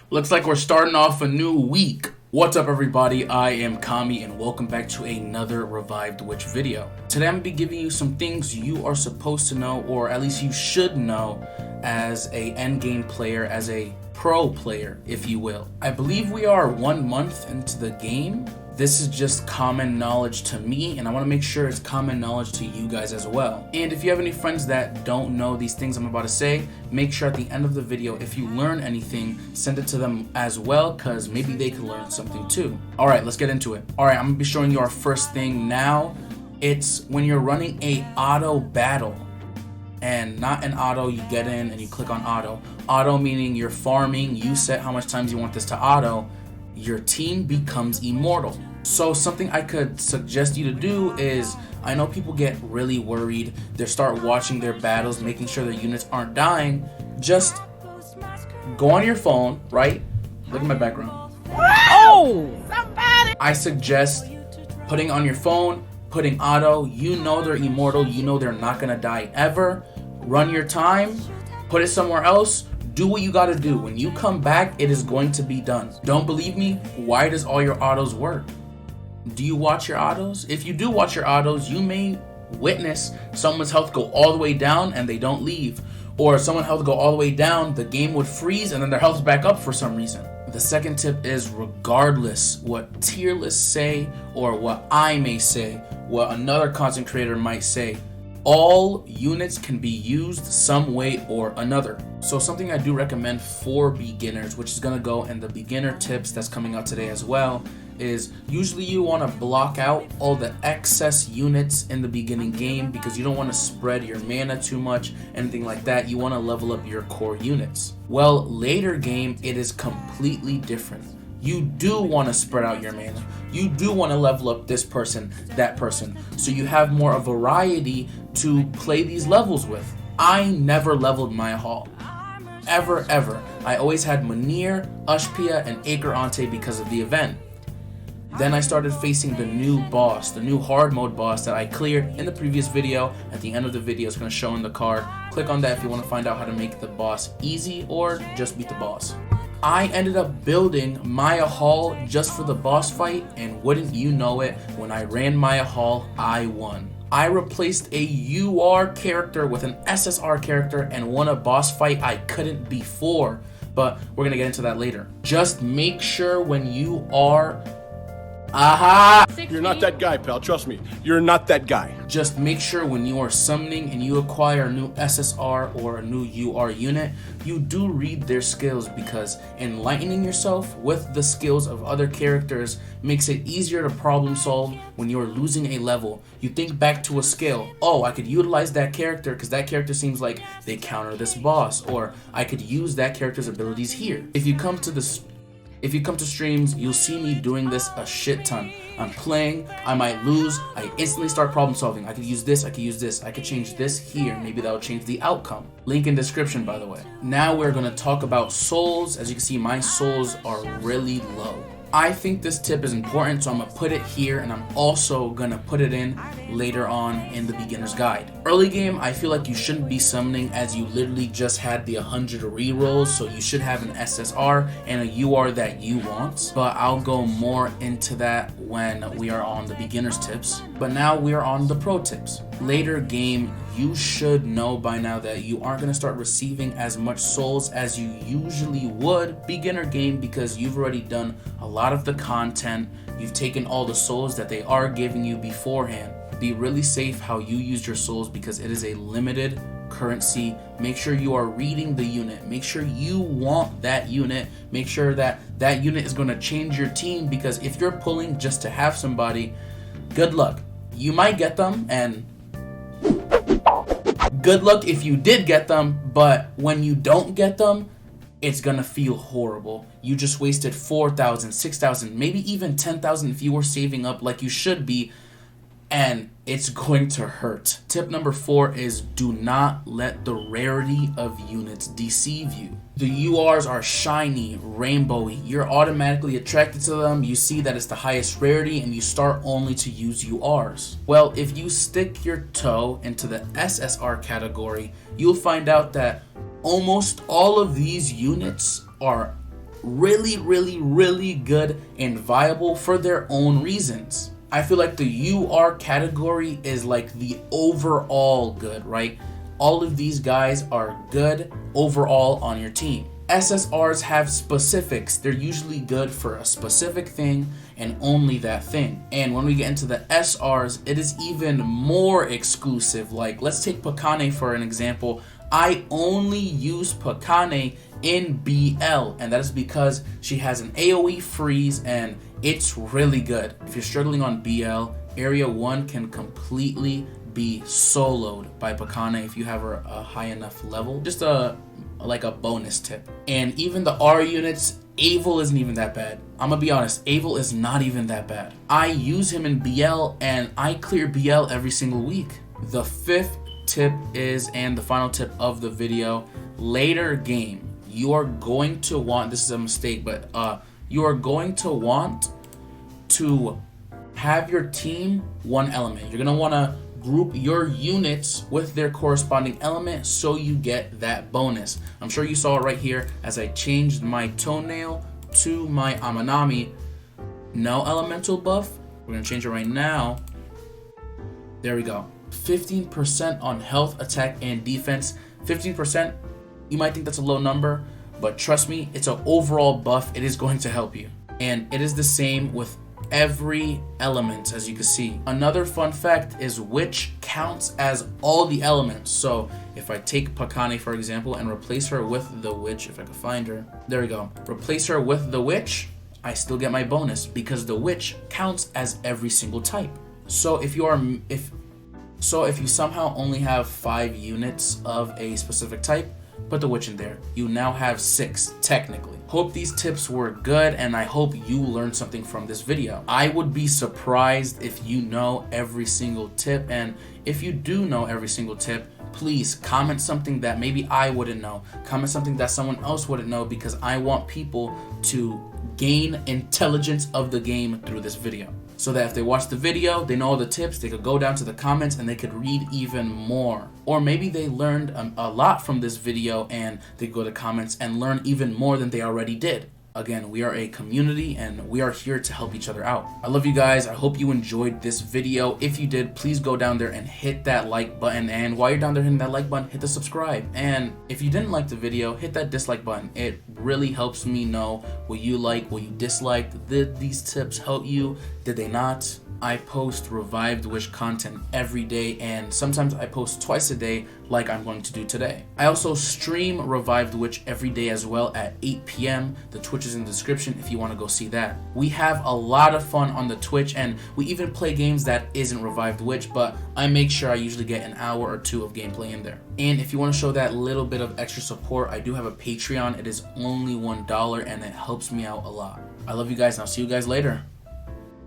Looks like we're starting off a new week. What's up, everybody? I am Kami and welcome back to another Revived Witch video. Today I'm going to be giving you some things you are supposed to know, or at least you should know, as a endgame player, as a pro player, if you will. I believe we are 1 month into the game. This is just common knowledge to me, and I want to make sure it's common knowledge to you guys as well. And if you have any friends that don't know these things I'm about to say, make sure at the end of the video, if you learn anything, send it to them as well, because maybe they could learn something too. All right, let's get into it. All right, I'm going to be showing you our first thing now. It's when you're running a auto battle. And not an auto, you get in and you click on auto. Auto meaning you're farming, you set how much times you want this to auto. Your team becomes immortal. So something I could suggest you to do is, I know people get really worried, they start watching their battles, making sure their units aren't dying. Just go on your phone, right? Look at my background. Oh! Somebody! I suggest putting on your phone, putting auto. You know they're immortal, you know they're not gonna die ever. Run your time, put it somewhere else. Do what you gotta do. When you come back, it is going to be done. Don't believe me? Why does all your autos work? Do you watch your autos? If you do watch your autos, you may witness someone's health go all the way down and they don't leave. Or someone's health go all the way down, the game would freeze and then their health's back up for some reason. The second tip is, regardless what tier lists say or what I may say, what another content creator might say, all units can be used some way or another. So something I do recommend for beginners, which is gonna go in the beginner tips that's coming out today as well, is usually you wanna block out all the excess units in the beginning game because you don't wanna spread your mana too much, anything like that. You wanna level up your core units. Well, later game, it is completely different. You do want to spread out your mana. You do want to level up this person, that person. So you have more of a variety to play these levels with. I never leveled my hall. Ever. I always had Manir, Ushpia, and Aker because of the event. Then I started facing the new boss, the new hard mode boss that I cleared in the previous video. At the end of the video, it's going to show in the card. Click on that if you want to find out how to make the boss easy or just beat the boss. I ended up building Maya Hall just for the boss fight, and wouldn't you know it, when I ran Maya Hall, I won. I replaced a UR character with an SSR character and won a boss fight I couldn't before, but we're gonna get into that later. Just make sure when you are You're not that guy, pal. Trust me. You're not that guy. Just make sure when you are summoning and you acquire a new SSR or a new UR unit, you do read their skills, because enlightening yourself with the skills of other characters makes it easier to problem solve when you're losing a level. You think back to a skill. Oh, I could utilize that character because that character seems like they counter this boss, or I could use that character's abilities here. If you come to streams, you'll see me doing this a shit ton. I'm playing, I might lose, I instantly start problem solving. I could use this, I could use this, I could change this here. Maybe that'll change the outcome. Link in description, by the way. Now we're gonna talk about souls. As you can see, my souls are really low. I think this tip is important, so I'm gonna put it here, and I'm also gonna put it in later on in the beginner's guide. Early game, I feel like you shouldn't be summoning, as you literally just had the 100 rerolls, so you should have an SSR and a UR that you want, but I'll go more into that when we are on the beginner's tips. But now we are on the pro tips. Later game, you should know by now that you aren't going to start receiving as much souls as you usually would beginner game, because you've already done a lot of the content. You've taken all the souls that they are giving you beforehand. Be really safe how you use your souls, because it is a limited currency. Make sure you are reading the unit. Make sure you want that unit. Make sure that that unit is going to change your team, because if you're pulling just to have somebody, good luck. You might get them, and good luck if you did get them, but when you don't get them, it's gonna feel horrible. You just wasted 4,000, 6,000, maybe even 10,000 if you were saving up like you should be, and it's going to hurt. Tip number 4 is, do not let the rarity of units deceive you. The URs are shiny, rainbowy. You're automatically attracted to them. You see that it's the highest rarity and you start only to use URs. Well, if you stick your toe into the SSR category, you'll find out that almost all of these units are really good and viable for their own reasons. I feel like the UR category is like the overall good, right? All of these guys are good overall on your team. SSRs have specifics. They're usually good for a specific thing and only that thing. And when we get into the SRs, it is even more exclusive. Like, let's take Pakane for an example. I only use Pakane in BL, and that is because she has an AoE freeze and it's really good. If you're struggling on BL, Area 1 can completely be soloed by Pakane if you have a high enough level. Just like a bonus tip. And even the R units, Avil isn't even that bad. I'm gonna be honest, Avil is not even that bad. I use him in BL and I clear BL every single week. The fifth tip is, and the final tip of the video, later game, you are going to want, this is a mistake, but you are going to want to have your team one element. You're gonna wanna group your units with their corresponding element so you get that bonus. I'm sure you saw it right here as I changed my toenail to my Amanami. No elemental buff. We're gonna change it right now. There we go. 15% on health, attack, and defense. 15%, you might think that's a low number, but trust me, it's an overall buff. It is going to help you. And it is the same with every element, as you can see. Another fun fact is Witch counts as all the elements. So if I take Pakane, for example, and replace her with the Witch, if I can find her, there we go. Replace her with the Witch, I still get my bonus because the Witch counts as every single type. So if you somehow only have 5 units of a specific type, put the Witch in there. You now have 6 technically. Hope these tips were good, and I hope you learned something from this video. I would be surprised if you know every single tip, and if you do know every single tip, please comment something that maybe I wouldn't know. Comment something that someone else wouldn't know, because I want people to gain intelligence of the game through this video. So that if they watch the video, they know all the tips, they could go down to the comments and they could read even more. Or maybe they learned a lot from this video and they go to comments and learn even more than they already did. Again, we are a community and we are here to help each other out. I love you guys. I hope you enjoyed this video. If you did, please go down there and hit that like button. And while you're down there hitting that like button, hit the subscribe. And if you didn't like the video, hit that dislike button. It really helps me know what you like, what you disliked. Did these tips help you? Did they not? I post Revived Witch content every day, and sometimes I post twice a day like I'm going to do today. I also stream Revived Witch every day as well at 8 p.m. The Twitch is in the description if you want to go see that. We have a lot of fun on the Twitch, and we even play games that isn't Revived Witch, but I make sure I usually get an hour or 2 of gameplay in there. And if you want to show that little bit of extra support, I do have a Patreon. It is only $1 and it helps me out a lot. I love you guys, and I'll see you guys later.